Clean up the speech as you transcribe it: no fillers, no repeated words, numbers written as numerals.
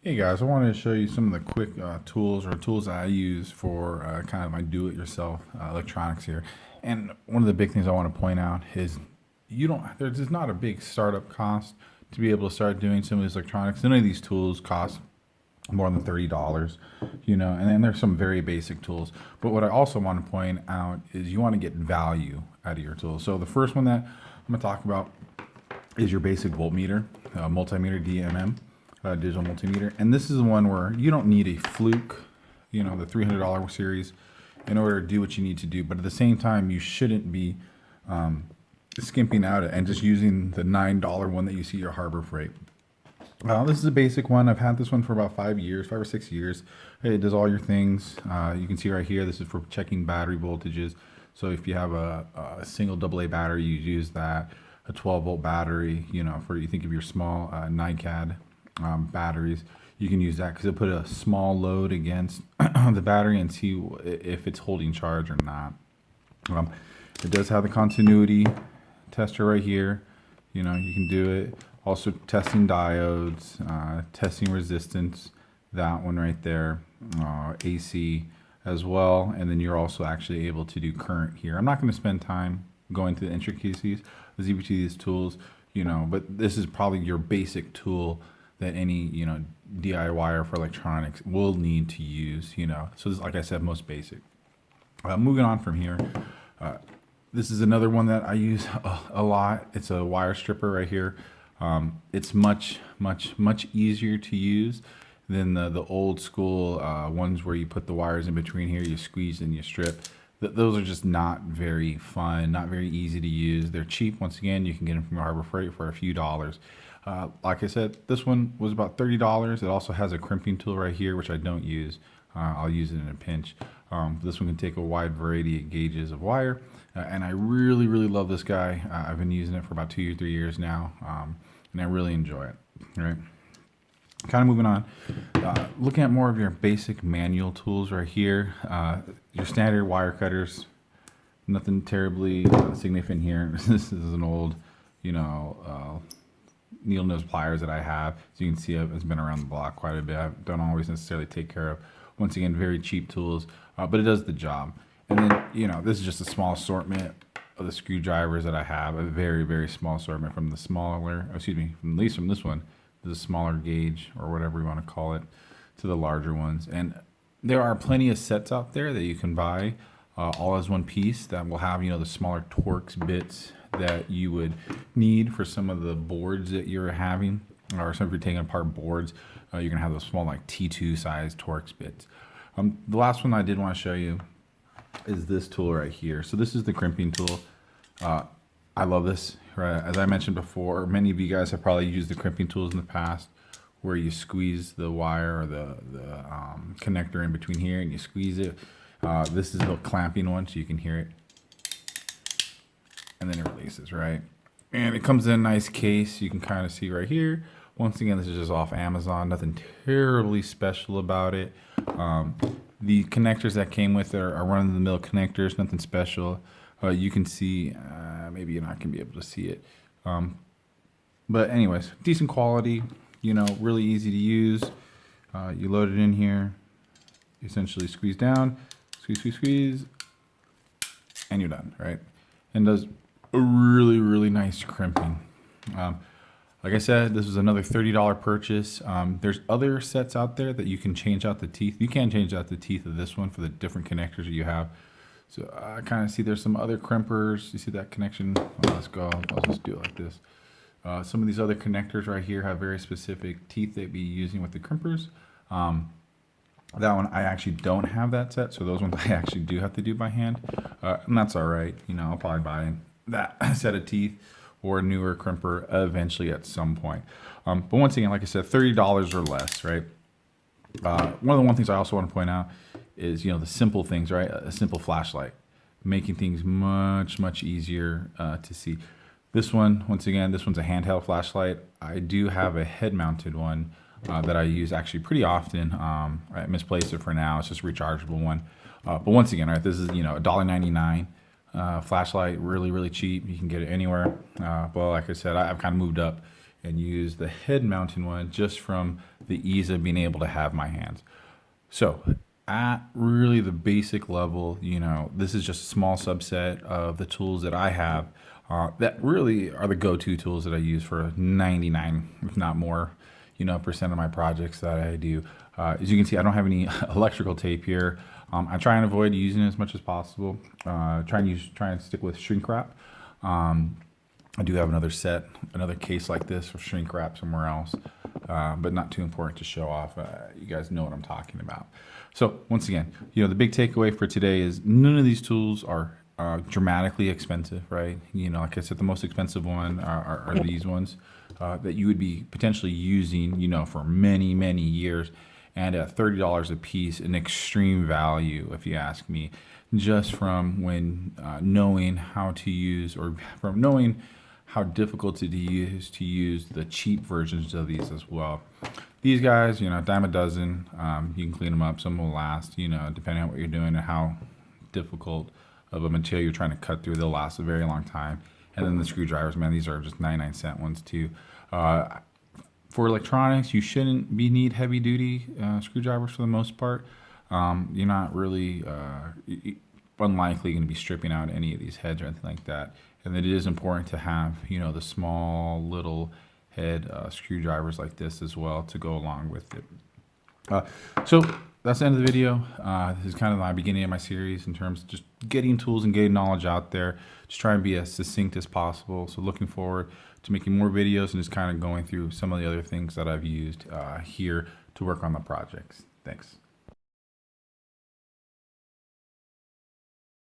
Hey guys, I wanted to show you some of the quick tools or tools that I use for kind of my do-it-yourself electronics here. And one of the big things I want to point out is there's just not a big startup cost to be able to start doing some of these electronics. None of these tools cost more than $30, and then there's some very basic tools. But what I also want to point out is you want to get value out of your tools. So the first one that I'm going to talk about is your basic voltmeter, multimeter DMM, digital multimeter. And this is the one where you don't need a Fluke, the $300 series in order to do what you need to do. But at the same time, you shouldn't be skimping out and just using the $9 one that you see at Harbor Freight. This is a basic one. I've had this one for about 5 or 6 years. It does all your things. You can see right here, this is for checking battery voltages. So if you have a single AA battery, you use that. A 12-volt battery, for you think of your small NiCad batteries, you can use that because it'll put a small load against the battery and see if it's holding charge or not. It does have the continuity tester right here. You can do it. Also testing diodes, testing resistance, that one right there, AC as well. And then you're also actually able to do current here. I'm not going to spend time going through the intricacies of these tools, but this is probably your basic tool that any, DIYer for electronics will need to use, So this is, like I said, most basic. Moving on from here, this is another one that I use a lot. It's a wire stripper right here. It's much easier to use than the old school ones where you put the wires in between here, you squeeze and you strip. Those are just not very fun, not very easy to use. They're cheap. Once again, you can get them from Harbor Freight for a few dollars. Like I said, this one was about $30. It also has a crimping tool right here, which I don't use. I'll use it in a pinch. This one can take a wide variety of gauges of wire. And I really love this guy. I've been using it for about 2 or 3 years now. And I really enjoy it. All right. Kind of moving on. Looking at more of your basic manual tools right here. Your standard wire cutters. Nothing terribly significant here. This is an old, needle nose pliers that I have. As you can see, it's been around the block quite a bit. I don't always necessarily take care of. Once again, very cheap tools, but it does the job. And then, this is just a small assortment of the screwdrivers that I have. A very small assortment from the smaller, at least from this one, the smaller gauge or whatever you want to call it, to the larger ones. And there are plenty of sets out there that you can buy all as one piece that will have, the smaller Torx bits that you would need for some of the boards that you're having, or some if you're taking apart boards, you're gonna have those small like T2 size Torx bits. The last one I did want to show you is this tool right here. So this is the crimping tool. I love this. Right? As I mentioned before, many of you guys have probably used the crimping tools in the past, where you squeeze the wire or the connector in between here and you squeeze it. This is the clamping one, so you can hear it. And then it releases, right? And it comes in a nice case. You can kind of see right here. Once again, this is just off Amazon. Nothing terribly special about it. The connectors that came with it are run-of-the-mill connectors. Nothing special. You can see, maybe you're not going to be able to see it. But anyways, decent quality. Really easy to use. You load it in here. You essentially squeeze down. Squeeze. And you're done, right? And does a really nice crimping. Like I said, this was another $30 purchase. There's other sets out there that you can change out the teeth. You can change out the teeth of this one for the different connectors that you have. So I kind of see there's some other crimpers. You see that connection? Well, let's go. I'll just do it like this. Some of these other connectors right here have very specific teeth they'd be using with the crimpers. That one, I actually don't have that set, so those ones I actually do have to do by hand. And that's all right. I'll probably buy that set of teeth or a newer crimper eventually at some point. But once again, like I said, $30 or less, right? One of the things I also want to point out is, the simple things, right? A simple flashlight, making things much easier to see. This one, once again, this one's a handheld flashlight. I do have a head-mounted one that I use actually pretty often. I misplaced it for now. It's just a rechargeable one. But once again, right, this is, $1.99 flashlight, really cheap. You can get it anywhere. But like I said, I've kind of moved up and use the head mounting one just from the ease of being able to have my hands. So at really the basic level, this is just a small subset of the tools that I have that really are the go-to tools that I use for 99, if not more, percent of my projects that I do. As you can see, I don't have any electrical tape here. I try and avoid using it as much as possible. Try and stick with shrink wrap. I do have another case like this for shrink wrap somewhere else, but not too important to show off. You guys know what I'm talking about. So once again, the big takeaway for today is none of these tools are dramatically expensive, right? Like I said, the most expensive one are these ones that you would be potentially using, for many, many years. And at $30 a piece, an extreme value, if you ask me, just from when knowing how to use, or from knowing how difficult it is to use the cheap versions of these as well. These guys, dime a dozen. You can clean them up. Some will last, depending on what you're doing and how difficult of a material you're trying to cut through. They'll last a very long time. And then the screwdrivers, man, these are just 99-cent ones too. For electronics, you shouldn't need heavy duty screwdrivers for the most part. You're not really unlikely going to be stripping out any of these heads or anything like that. And it is important to have, the small little head screwdrivers like this as well to go along with it. So that's the end of the video. This is kind of the beginning of my series in terms of just getting tools and getting knowledge out there. Just try and be as succinct as possible. So looking forward to making more videos and just kind of going through some of the other things that I've used here to work on the projects. Thanks.